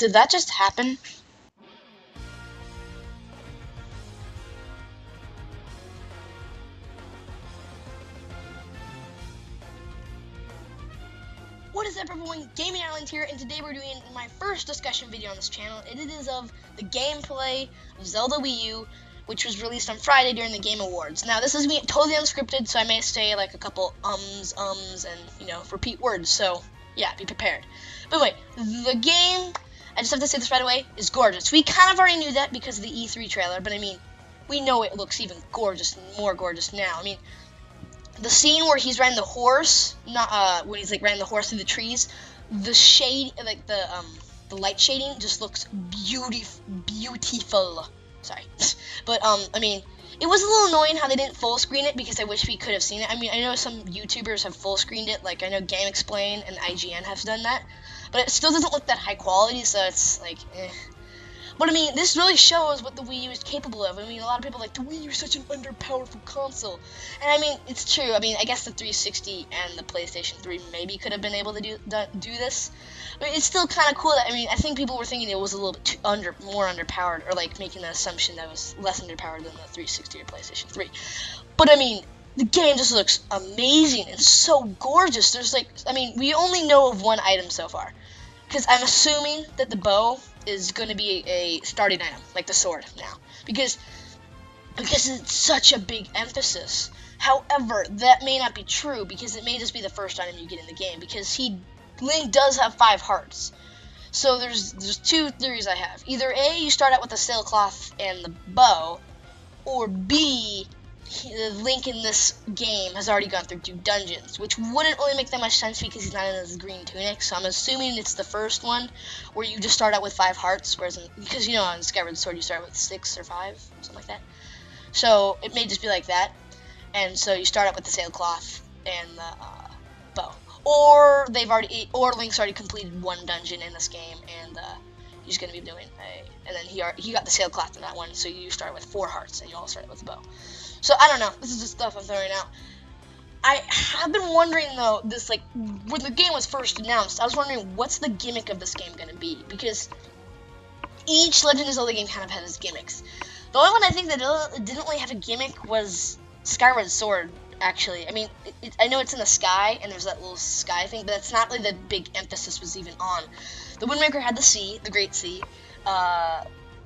Did that just happen? What is up, everyone? Gaming Island here, and today we're doing my first discussion video on this channel, and it is of the gameplay of Zelda Wii U, which was released on Friday during the Game Awards. Now, this is me totally unscripted, so I may say like a couple ums, and repeat words. So yeah, be prepared. But wait, the game, I just have to say this right away, is gorgeous. We kind of already knew that because of the E3 trailer, but I mean, we know it looks even more gorgeous now. I mean, the scene where he's riding the horse, not when he's like riding the horse through the trees, the shade, like the light shading, just looks beautiful. Sorry, but I mean, it was a little annoying how they didn't full screen it because I wish we could have seen it. I mean, I know some YouTubers have full screened it, like I know Game Explain and IGN have done that, but it still doesn't look that high quality, so it's like, eh. But I mean, this really shows what the Wii U is capable of. I mean, a lot of people are like, the Wii U is such an underpowerful console. And I mean, it's true. I mean, I guess the 360 and the PlayStation 3 maybe could have been able to do this. But it's still kind of cool that, I mean, I think people were thinking it was a little bit more underpowered, or like making the assumption that it was less underpowered than the 360 or PlayStation 3. But I mean, the game just looks amazing and so gorgeous. There's like, I mean, we only know of one item so far. Because I'm assuming that the bow is going to be a starting item, like the sword now. Because it's such a big emphasis. However, that may not be true, because it may just be the first item you get in the game. Because Link does have 5 hearts. So there's two theories I have. Either A, you start out with the sailcloth and the bow, or B, Link in this game has already gone through 2 dungeons, which wouldn't really make that much sense because he's not in his green tunic. So I'm assuming it's the first one where you just start out with 5 hearts, whereas because on Skyward Sword you start with 6 or 5, something like that. So it may just be like that, and so you start out with the sailcloth and the bow, or Link's already completed 1 dungeon in this game, and he's going to be doing and then he got the sailcloth in that one, so you start with 4 hearts and you all start with the bow. So I don't know. This is just stuff I'm throwing out. I have been wondering though, when the game was first announced, I was wondering what's the gimmick of this game going to be, because each Legend of Zelda game kind of has gimmicks. The only one I think that didn't really have a gimmick was Skyward Sword. Actually, I mean, I know it's in the sky and there's that little sky thing, but that's not really the big emphasis was even on. The Wind Waker had the sea, the Great Sea.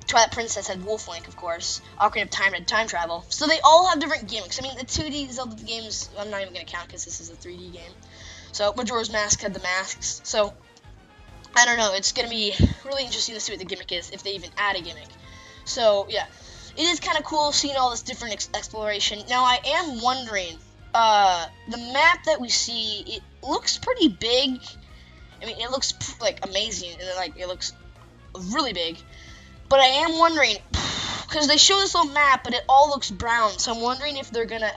Twilight Princess had Wolf Link, of course. Ocarina of Time had time travel. So they all have different gimmicks. I mean, the 2D Zelda games, I'm not even going to count because this is a 3D game. So Majora's Mask had the masks. So, I don't know. It's going to be really interesting to see what the gimmick is, if they even add a gimmick. So, yeah. It is kind of cool seeing all this different exploration. Now, I am wondering, the map that we see, it looks pretty big. I mean, it looks, like, amazing. And then, like, it looks really big. But I am wondering, because they show this little map, but it all looks brown. So I'm wondering if they're gonna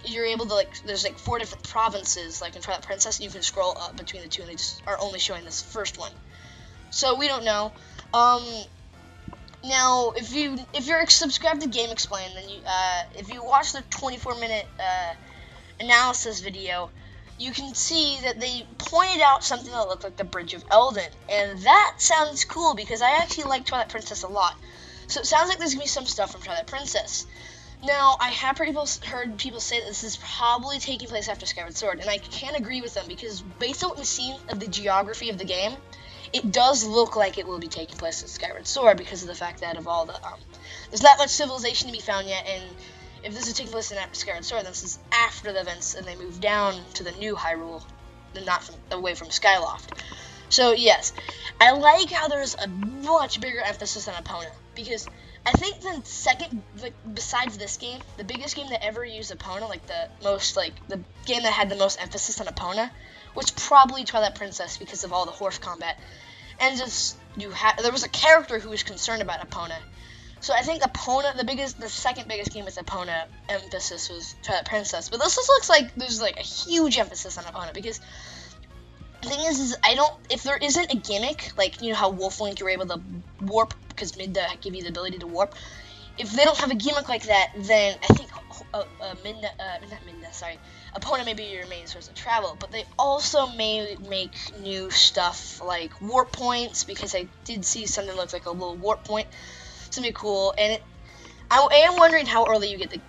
you're able to, like, there's like 4 different provinces, like in Twilight Princess, and you can scroll up between the 2, and they just are only showing this first one. So we don't know. Now if you're subscribed to Game Explain, then if you watch the 24-minute analysis video, you can see that they pointed out something that looked like the Bridge of Eldin, and that sounds cool because I actually like Twilight Princess a lot. So it sounds like there's going to be some stuff from Twilight Princess. Now, I have heard people say that this is probably taking place after Skyward Sword, and I can't agree with them because based on what we've seen of the geography of the game, it does look like it will be taking place at Skyward Sword because of the fact that of all the, there's not much civilization to be found yet, and if this is taking place in Skyward Sword, this is after the events, and they move down to the new Hyrule, and not away from Skyloft. So yes, I like how there's a much bigger emphasis on Epona, because I think besides this game, the biggest game that ever used Epona, the game that had the most emphasis on Epona, was probably Twilight Princess because of all the horse combat, and just there was a character who was concerned about Epona. So I think Epona, the second biggest game with Epona emphasis was Twilight Princess. But this just looks like there's like a huge emphasis on Epona, because the thing is if there isn't a gimmick, like, you know how Wolf Link you're able to warp, because Midda give you the ability to warp. If they don't have a gimmick like that, then I think opponent may be your main source of travel, but they also may make new stuff like warp points, because I did see something that looks like a little warp point. It's gonna be cool, and I am wondering how early you get the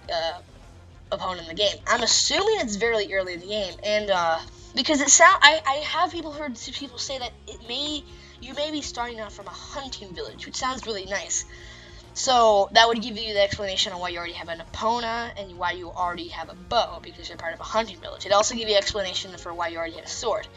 opponent in the game. I'm assuming it's very early in the game, and because I have heard people say that you may be starting out from a hunting village, which sounds really nice. So that would give you the explanation on why you already have an opponent and why you already have a bow, because you're part of a hunting village. It also gives you explanation for why you already have a sword.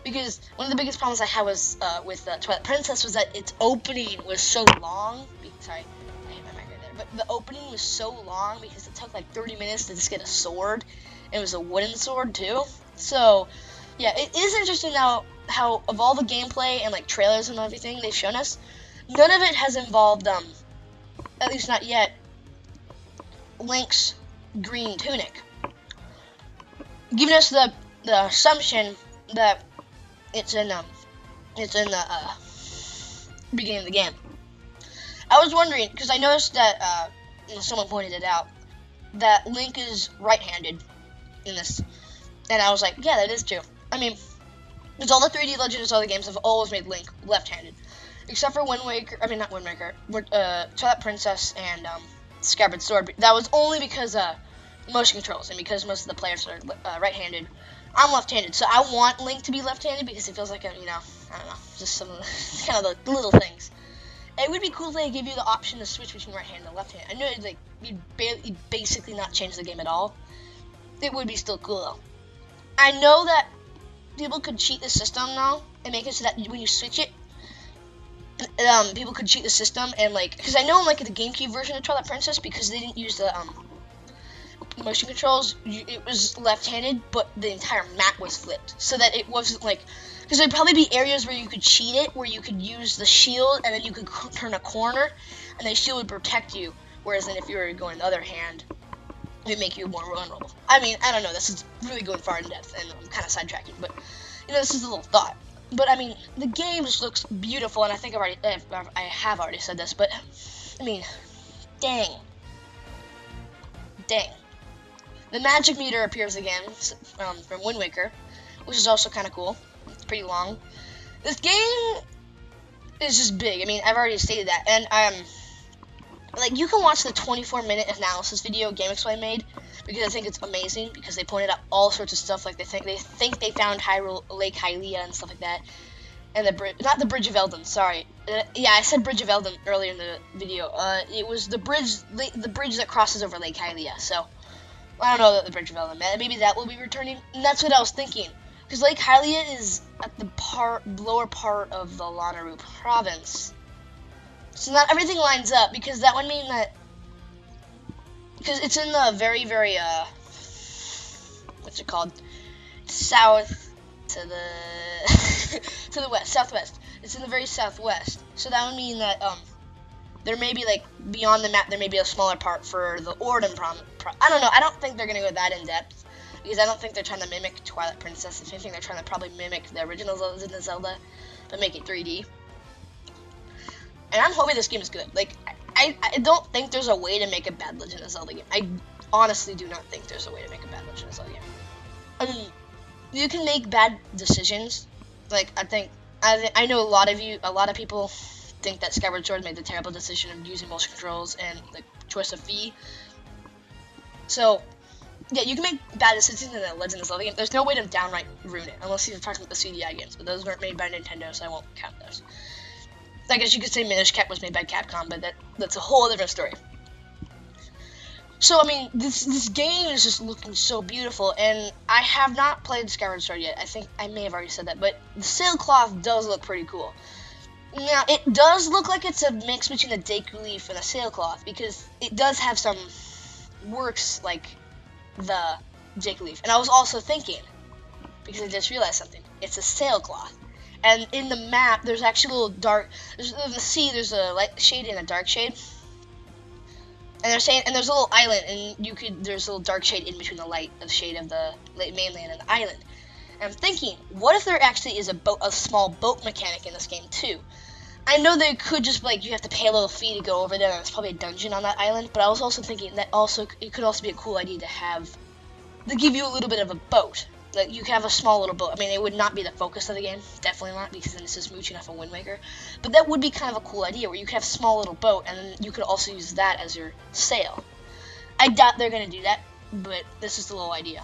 Because one of the biggest problems I had was with Twilight Princess was that its opening was so long. Sorry, I hit my mic right there. But the opening was so long because it took like 30 minutes to just get a sword. And it was a wooden sword too. So yeah, it is interesting now how of all the gameplay and like trailers and everything they've shown us, none of it has involved at least not yet, Link's green tunic, giving us the assumption that it's in the beginning of the game. I was wondering, because I noticed that someone pointed it out, that Link is right-handed in this, and I was like, yeah, that is true. I mean, because all the 3D Legend of Zelda games have always made Link left-handed. Except for Twilight Princess and Skyward Sword. That was only because motion controls, and because most of the players are right-handed. I'm left-handed, so I want Link to be left-handed because it feels like I don't know, just some kind of the little things. It would be cool if they give you the option to switch between right-hand and left-hand. I know you'd basically not change the game at all. It would be still cool though. I know that people could cheat the system now and make it so that when you switch it, people could cheat the system, and because I know in the GameCube version of Twilight Princess, because they didn't use the motion controls, it was left-handed, but the entire map was flipped, so that it wasn't because there'd probably be areas where you could cheat it, where you could use the shield, and then you could turn a corner, and the shield would protect you, whereas then if you were going the other hand, it would make you more vulnerable. I mean, I don't know, this is really going far in depth, and I'm kind of sidetracking, but, this is a little thought. But I mean, the game just looks beautiful, and I think I have already said this, but I mean, dang. The magic meter appears again from Wind Waker, which is also kind of cool. It's pretty long. This game is just big. I mean, I've already stated that, and you can watch the 24-minute analysis video GameXplain made, because I think it's amazing, because they pointed out all sorts of stuff, they think they found Lake Hylia and stuff like that, and not the Bridge of Eldon, sorry. Yeah, I said Bridge of Eldon earlier in the video. It was the bridge that crosses over Lake Hylia, so I don't know that the Bridge of Eldon, maybe that will be returning, and that's what I was thinking, because Lake Hylia is at the lower part of the Lanayru province. So not everything lines up, because that would mean that, because it's in the very, very, what's it called, south to the, to the west, southwest. It's in the very southwest. So that would mean that, there may be, beyond the map, there may be a smaller part for the Orden I don't know, I don't think they're going to go that in-depth, because I don't think they're trying to mimic Twilight Princess. If anything, they're trying to probably mimic the original Legend of Zelda, but make it 3D. And I'm hoping this game is good. I don't think there's a way to make a bad Legend of Zelda game. I honestly do not think there's a way to make a bad Legend of Zelda game. I mean, you can make bad decisions. I know a lot of people think that Skyward Sword made the terrible decision of using motion controls and the choice of Fi. So, yeah, you can make bad decisions in a Legend of Zelda game. There's no way to downright ruin it, unless you're talking about the CDI games, but those weren't made by Nintendo, so I won't count those. I guess you could say Minish Cap was made by Capcom, but that's a whole different story. So, I mean, this game is just looking so beautiful, and I have not played Skyward Sword yet. I think I may have already said that, but the sailcloth does look pretty cool. Now, it does look like it's a mix between the Deku Leaf and a sailcloth, because it does have some works like the Deku Leaf. And I was also thinking, because I just realized something, it's a sailcloth. And in the map, there's actually a little dark. There's the sea. There's a light shade and a dark shade. And they're saying, and there's a little island, and there's a little dark shade in between the shade of the mainland and the island. And I'm thinking, what if there actually is a small boat mechanic in this game too? I know they could just like you have to pay a little fee to go over there. And there's probably a dungeon on that island. But I was also thinking that it could also be a cool idea to give you a little bit of a boat. Like you could have a small little boat. I mean, it would not be the focus of the game, definitely not, because then it's just mooching off a Wind Waker. But that would be kind of a cool idea where you could have a small little boat, and then you could also use that as your sail. I doubt they're gonna do that, but this is the little idea.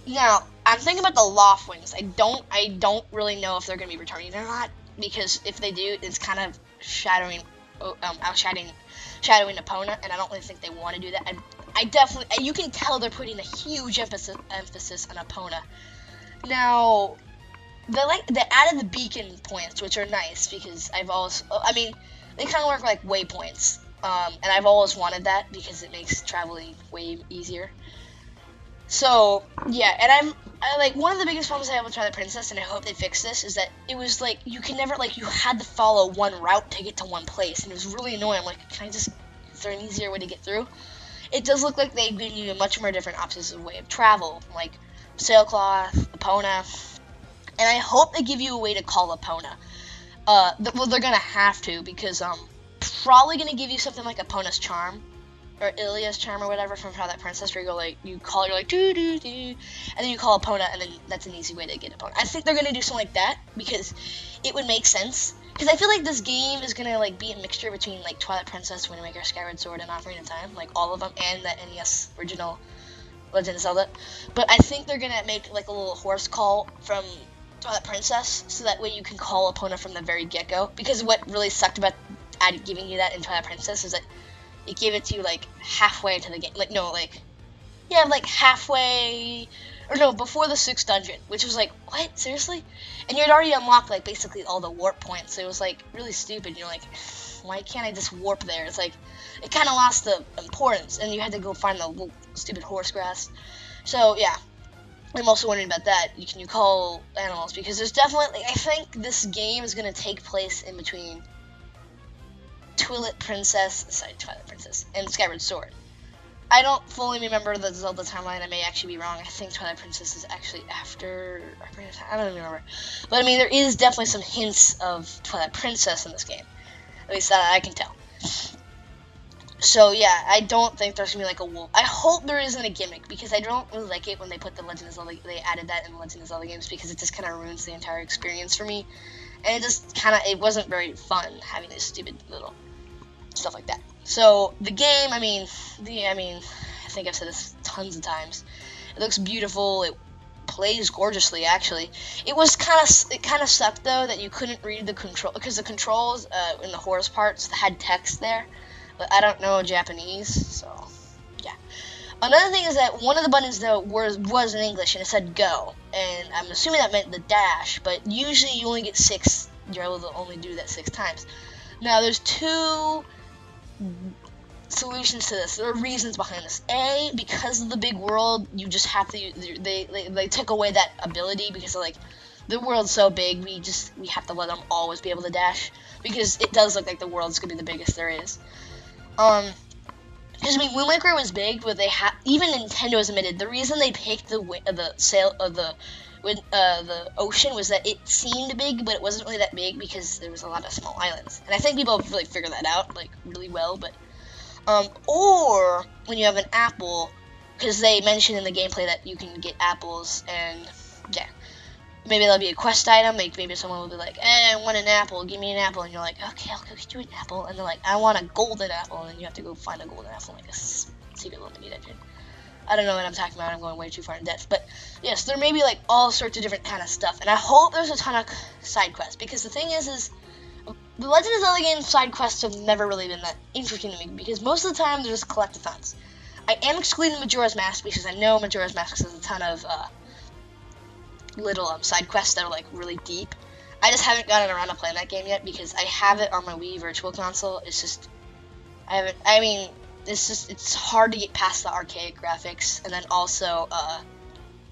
Now, I'm thinking about the Loft Wings. I don't really know if they're gonna be returning or not, because if they do, it's kind of shadowing Epona, and I don't really think they want to do that. I definitely, you can tell they're putting a huge emphasis on Epona. Now, they added the beacon points, which are nice because they kind of work like waypoints, and I've always wanted that because it makes traveling way easier. So yeah, and I like one of the biggest problems I have with Twilight Princess, and I hope they fix this, is that it was like you can never you had to follow one route to get to one place, and it was really annoying. I'm like, is there an easier way to get through? It does look like they've given you a much more different options of way of travel, like Sailcloth, Epona, and I hope they give you a way to call Epona. Well, they're gonna have to, because probably gonna give you something like Epona's Charm, or Ilia's Charm, or whatever from Twilight Princess, where you go you call, you're like doo doo doo, and then you call Epona, and then that's an easy way to get Epona. I think they're gonna do something like that because it would make sense. Because I feel like this game is gonna be a mixture between Twilight Princess, Wind Waker, Skyward Sword, and Ocarina of Time, all of them, and the NES original Legend of Zelda. But I think they're gonna make a little horse call from Twilight Princess, so that way you can call Epona from the very get-go. Because what really sucked about giving you that in Twilight Princess is that it gave it to you halfway into the game. Halfway, or no, before the 6th dungeon, which was what, seriously? And you had already unlocked basically all the warp points, so it was really stupid. You're like, why can't I just warp there? It's it kind of lost the importance, and you had to go find the little stupid horse grass. So yeah, I'm also wondering about that. Can you call animals? Because there's definitely, I think this game is going to take place in between Twilight Princess and Skyward Sword. I don't fully remember the Zelda timeline. I may actually be wrong. I think Twilight Princess is actually after Ocarina of Time. I don't even remember. But there is definitely some hints of Twilight Princess in this game. At least that I can tell. So yeah, I don't think there's gonna be a wolf. I hope there isn't a gimmick, because I don't really like it when they put the Legend of Zelda. They added that in the Legend of Zelda games, because it just kind of ruins the entire experience for me. And it wasn't very fun having this stupid little stuff like that. So the game, I think I've said this tons of times. It looks beautiful. It plays gorgeously, actually. It kind of sucked though that you couldn't read the control, because the controls in the horse parts had text there, but I don't know Japanese, so yeah. Another thing is that one of the buttons though was in English, and it said go, and I'm assuming that meant the dash, but usually you only get 6. You're able to only do that 6 times. Now there's 2 solutions to this. There are reasons behind this. A, because of the big world, you just have to. They took away that ability, because the world's so big. We have to let them always be able to dash, because it does look like the world's gonna be the biggest there is. Because Wind Waker was big, but even Nintendo has admitted the reason they picked the ocean was that it seemed big, but it wasn't really that big, because there was a lot of small islands. And I think people have really figured that out really well. But or when you have an apple, because they mentioned in the gameplay that you can get apples, and yeah, maybe that'll be a quest item. Maybe someone will be like, I want an apple, give me an apple, and you're like, okay, I'll go get you an apple, and they're like, I want a golden apple, and then you have to go find a golden apple in a secret limited dungeon. I don't know what I'm talking about. I'm going way too far in depth. But yes, there may be all sorts of different kind of stuff, and I hope there's a ton of side quests, because the thing is the Legend of Zelda games side quests have never really been that interesting to me, because most of the time they're just collectathons. I am excluding Majora's Mask, because I know Majora's Mask has a ton of little side quests that are really deep. I just haven't gotten around to playing that game yet, because I have it on my Wii Virtual Console. It's just it's hard to get past the archaic graphics, and then also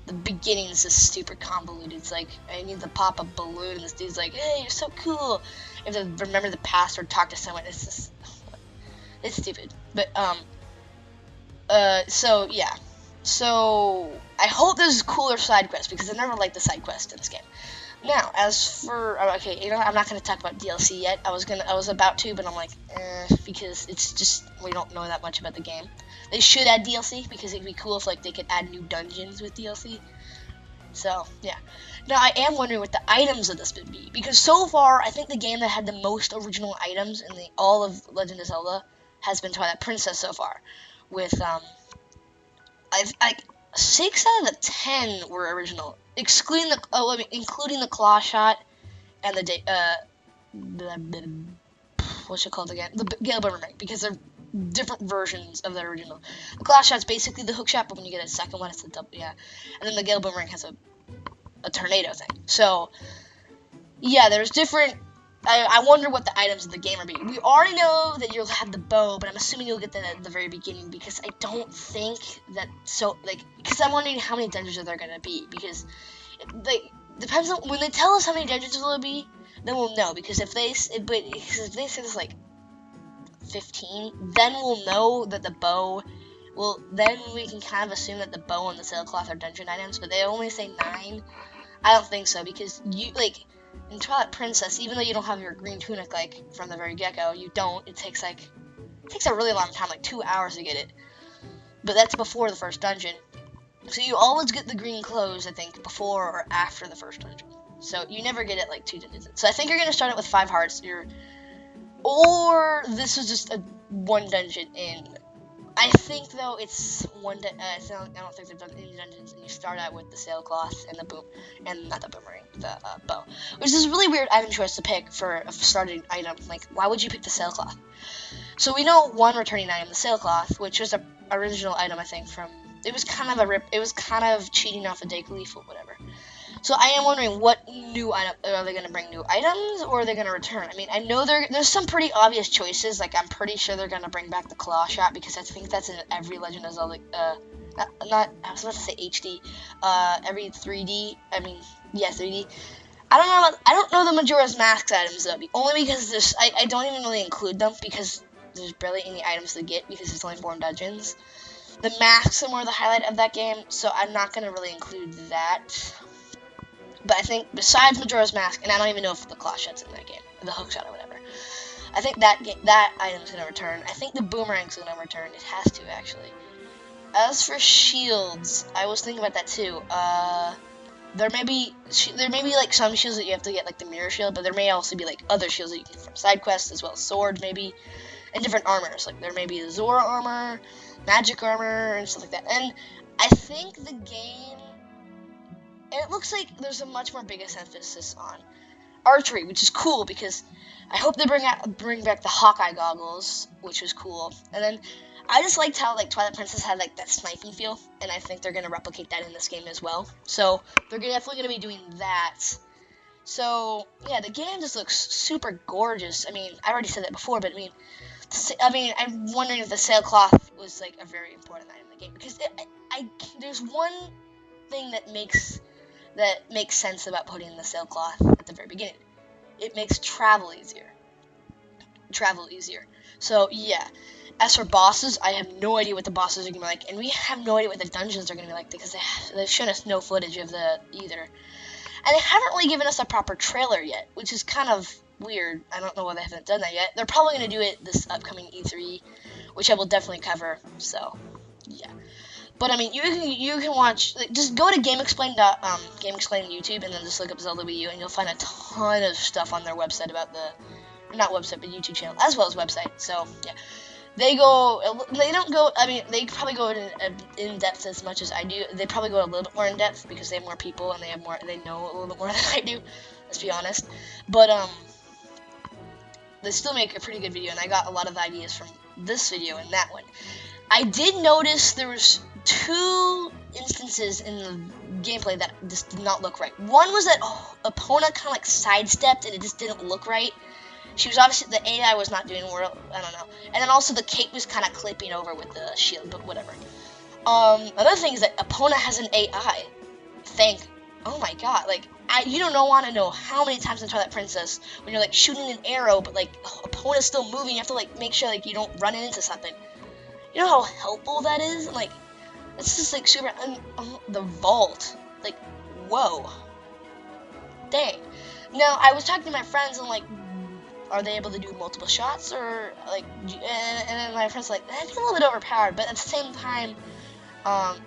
the beginning is just super convoluted. It's I need to pop a balloon, and this dude's like, hey, you're so cool. You have to remember the password, talk to someone. It's stupid. But so yeah. So I hope there's cooler side quests, because I never liked the side quests in this game. Now, as for okay, I'm not gonna talk about DLC yet. I was about to, but I'm like, because it's just we don't know that much about the game. They should add DLC because it'd be cool if like they could add new dungeons with DLC. So yeah. Now I am wondering what the items of this would be because so far I think the game that had the most original items in all of Legend of Zelda has been Twilight Princess so far, with I 6 out of the 10 were original, excluding including the claw shot and the what's it called again? The Gale Boomerang, because they're different versions of the original. The claw shot's basically the hook shot, but when you get a second one, it's the double, yeah. And then the Gale Boomerang has a tornado thing. So yeah, there's different. I wonder what the items of the game are be. We already know that you'll have the bow, but I'm assuming you'll get that at the very beginning because I don't think that because I'm wondering how many dungeons are there gonna be because depends on when they tell us how many dungeons will be, then we'll know because if they say this like 15, then we'll know that the bow. Well, then we can kind of assume that the bow and the sailcloth are dungeon items, but they only say 9. I don't think so because in Twilight Princess, even though you don't have your green tunic like from the very get-go, you don't. It takes a really long time, like 2 hours to get it. But that's before the first dungeon. So you always get the green clothes, I think, before or after the first dungeon. So you never get it like 2 dungeons. So I think you're gonna start it with 5 hearts. Or this is just a 1 dungeon in. I think though it's I don't think they've done any dungeons, and you start out with the sailcloth and not the boomerang, the bow, which is a really weird item choice to pick for a starting item. Like, why would you pick the sailcloth? So we know one returning item, the sailcloth, which was a original item, I think it was kind of a rip. It was kind of cheating off a Dake Leaf or whatever. So I am wondering what new item are they going to bring new items or are they going to return? I mean, I know there's some pretty obvious choices. Like I'm pretty sure they're going to bring back the claw shot because I think that's in every Legend of Zelda. I was about to say HD. Every 3D. I mean, yeah, 3D. I don't know the Majora's Mask items though. Only because I don't even really include them because there's barely any items to get because it's only 4 dungeons. The masks are more the highlight of that game, so I'm not going to really include that. But I think besides Majora's Mask, and I don't even know if the claw shot's in that game, or the hook shot or whatever, I think that item's gonna return. I think the boomerang's gonna return. It has to actually. As for shields, I was thinking about that too. There may be like some shields that you have to get, like the mirror shield, but there may also be like other shields that you can get from side quests as well as swords maybe, and different armors. Like there may be the Zora armor, magic armor, and stuff like that. And I think the game. And it looks like there's a much more biggest emphasis on archery, which is cool because I hope they bring back the Hawkeye goggles, which was cool. And then I just liked how like Twilight Princess had like that sniping feel, and I think they're gonna replicate that in this game as well. So they're definitely gonna be doing that. So yeah, the game just looks super gorgeous. I mean, I already said that before, but I mean, I'm wondering if the sailcloth was like a very important item in the game because there's one thing that makes sense about putting the sailcloth at the very beginning. It makes travel easier. So yeah. As for bosses, I have no idea what the bosses are gonna be like, and we have no idea what the dungeons are gonna be like because they've shown us no footage of either. And they haven't really given us a proper trailer yet, which is kind of weird. I don't know why they haven't done that yet. They're probably gonna do it this upcoming E3, which I will definitely cover. So yeah. But I mean, you can watch. Just go to GameXplain YouTube, and then just look up Zelda Wii U, and you'll find a ton of stuff on their website about not website, but YouTube channel as well as website. So yeah, they don't go. I mean, they probably go in depth as much as I do. They probably go a little bit more in depth because they have more people and they know a little bit more than I do. Let's be honest. But they still make a pretty good video, and I got a lot of ideas from this video and that one. I did notice there was 2 instances in the gameplay that just did not look right. One was that Epona kind of like sidestepped and it just didn't look right. She was obviously, the AI was not doing well, I don't know. And then also the cape was kind of clipping over with the shield, but whatever. Another thing is that Epona has an AI. Oh my god, like, you don't want to know how many times in Twilight Princess, when you're like shooting an arrow, but like, Epona's still moving, you have to like make sure like you don't run into something. You know how helpful that is? Like, it's just like super. The vault, like, whoa. dang. Now, I was talking to my friends and like, are they able to do multiple shots or like? And then my friends like, I think a little bit overpowered, but at the same time,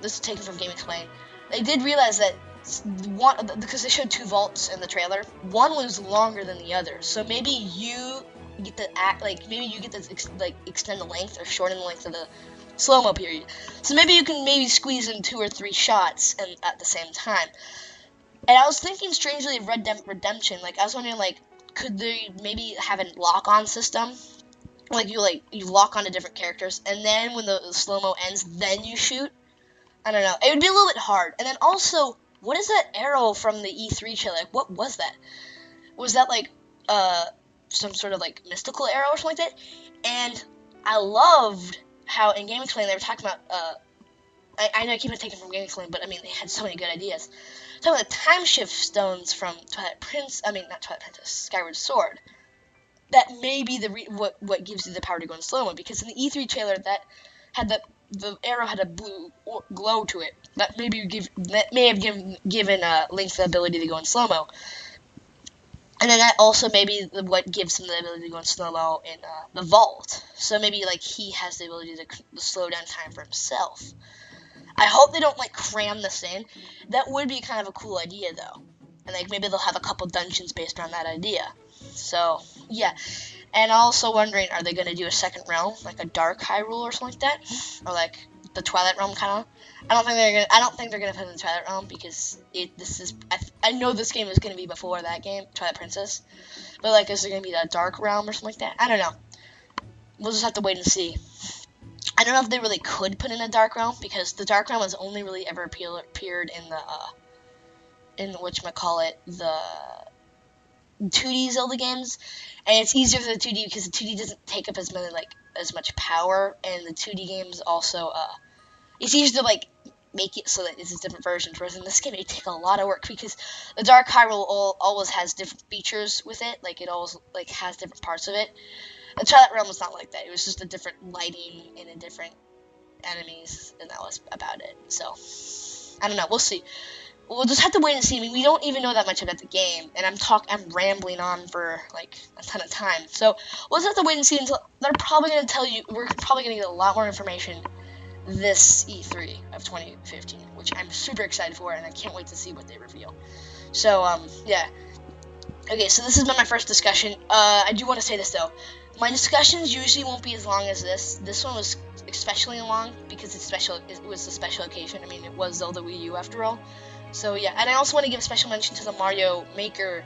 this is taken from Game Explain. They did realize that one, because they showed 2 vaults in the trailer, one was longer than the other. So maybe you get to act like maybe you get to extend the length or shorten the length of the slow-mo period. So maybe you can maybe squeeze in 2 or 3 shots and at the same time. And I was thinking strangely of Red Dead Redemption. Like, I was wondering, like, could they maybe have a lock-on system? Like, you lock onto different characters, and then when the slow-mo ends, then you shoot? I don't know. It would be a little bit hard. And then also, what is that arrow from the E3 trailer? Like, what was that? Was that, like, some sort of, like, mystical arrow or something like that? And I loved how in Game Explain they were talking about, I know I keep it taken from Game Explain, but I mean, they had so many good ideas. Talking about the time shift stones from not Twilight Princess, Skyward Sword. That may be what gives you the power to go in slow-mo, because in the E3 trailer, that had the arrow had a blue glow to it. That may have given Link the ability to go in slow-mo. And then that also may be what gives him the ability to go in slow-mo in the vault. So maybe, like, he has the ability to slow down time for himself. I hope they don't, like, cram this in. That would be kind of a cool idea, though. And, like, maybe they'll have a couple dungeons based on that idea. So, yeah. And also wondering, are they going to do a second realm, like a Dark Hyrule or something like that? Or, like, the Twilight Realm, kind of? I don't think they're gonna put it in the Twilight Realm, because I know this game is gonna be before that game, Twilight Princess. But, like, is there gonna be a Dark Realm or something like that? I don't know. We'll just have to wait and see. I don't know if they really could put in a Dark Realm, because the Dark Realm has only really ever appeared in the the 2D Zelda games, and it's easier for the 2D because the 2D doesn't take up as much power, and the 2D games also it's easier to like make it so that it's different versions. Whereas in this game, it takes a lot of work, because the Dark Hyrule always has different features with it. Like, it always like has different parts of it. The Twilight Realm was not like that. It was just a different lighting and a different enemies, and that was about it. So, I don't know. We'll see. We'll just have to wait and see. I mean, we don't even know that much about the game, and I'm rambling on for like a ton of time. So we'll just have to wait and see until they're probably going to tell you. We're probably going to get a lot more information this E3 of 2015, which I'm super excited for, and I can't wait to see what they reveal. So yeah. Okay, so this has been my first discussion. I do want to say this though. My discussions usually won't be as long as this. This one was especially long because it's special. It was a special occasion. I mean, it was Zelda Wii U after all. So yeah, and I also want to give a special mention to the Mario Maker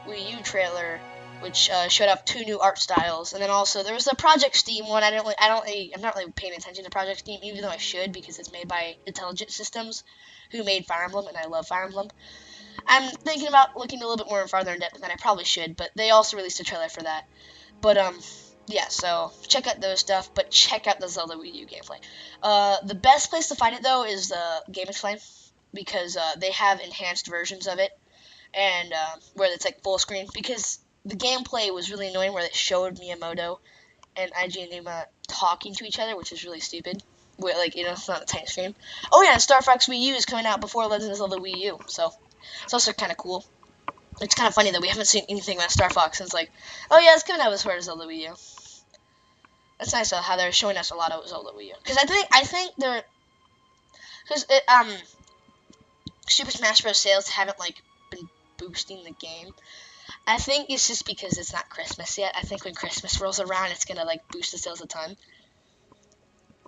Wii U trailer, which showed off 2 new art styles, and then also there was the Project Steam one. I'm not really paying attention to Project Steam, even though I should, because it's made by Intelligent Systems, who made Fire Emblem, and I love Fire Emblem. I'm thinking about looking a little bit more farther in depth than I probably should, but they also released a trailer for that. But yeah, so check out those stuff, but check out the Zelda Wii U gameplay. The best place to find it though is the Game Explain, because they have enhanced versions of it, and where it's like full screen, because the gameplay was really annoying where it showed Miyamoto and IG and Numa talking to each other, which is really stupid. Where, like, it's not a tiny screen. Oh yeah, and Star Fox Wii U is coming out before Legend of Zelda Wii U, so it's also kind of cool. It's kind of funny that we haven't seen anything about Star Fox since, like, oh yeah, it's coming out before Zelda Wii U. That's nice though, how they're showing us a lot of Zelda Wii U. Because I think they're, because Super Smash Bros. Sales haven't like been boosting the game. I think it's just because it's not Christmas yet. I think when Christmas rolls around, it's gonna like boost the sales a ton.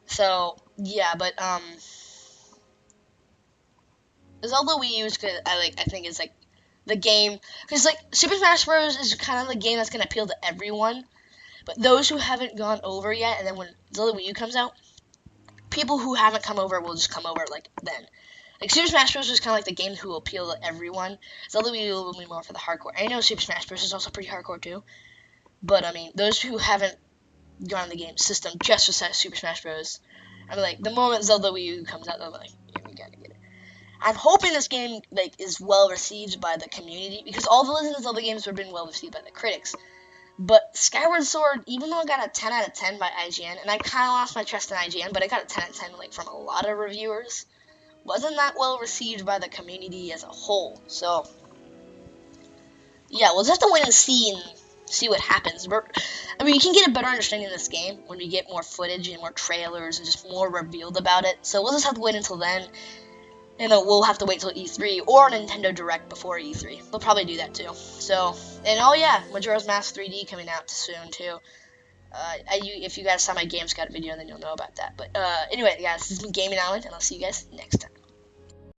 So yeah, but Zelda Wii U is good. I think it's like the game, because like Super Smash Bros. Is kind of the game that's gonna appeal to everyone. But those who haven't gone over yet, and then when Zelda Wii U comes out, people who haven't come over will just come over like then. Like, Super Smash Bros. Is kind of like the game who will appeal to everyone. Zelda Wii U will be more for the hardcore. I know Super Smash Bros. Is also pretty hardcore too. But, I mean, those who haven't gone on the game system just for Super Smash Bros. I'm like, the moment Zelda Wii U comes out, they're like, yeah, we gotta get it. I'm hoping this game, like, is well received by the community, because all the Legend of Zelda games have been well received by the critics. But Skyward Sword, even though I got a 10 out of 10 by IGN, and I kind of lost my trust in IGN, but I got a 10 out of 10, like, from a lot of reviewers, wasn't that well received by the community as a whole. So yeah, we'll just have to wait and see what happens. I mean, you can get a better understanding of this game when we get more footage and more trailers and just more revealed about it. So we'll just have to wait until then. And we'll have to wait till E3 or Nintendo Direct before E3. They'll probably do that too. So, and oh yeah, Majora's Mask 3D coming out soon too. If you guys saw my Games Got video, then you'll know about that. But anyway, guys, this has been Gaming Island, and I'll see you guys next time.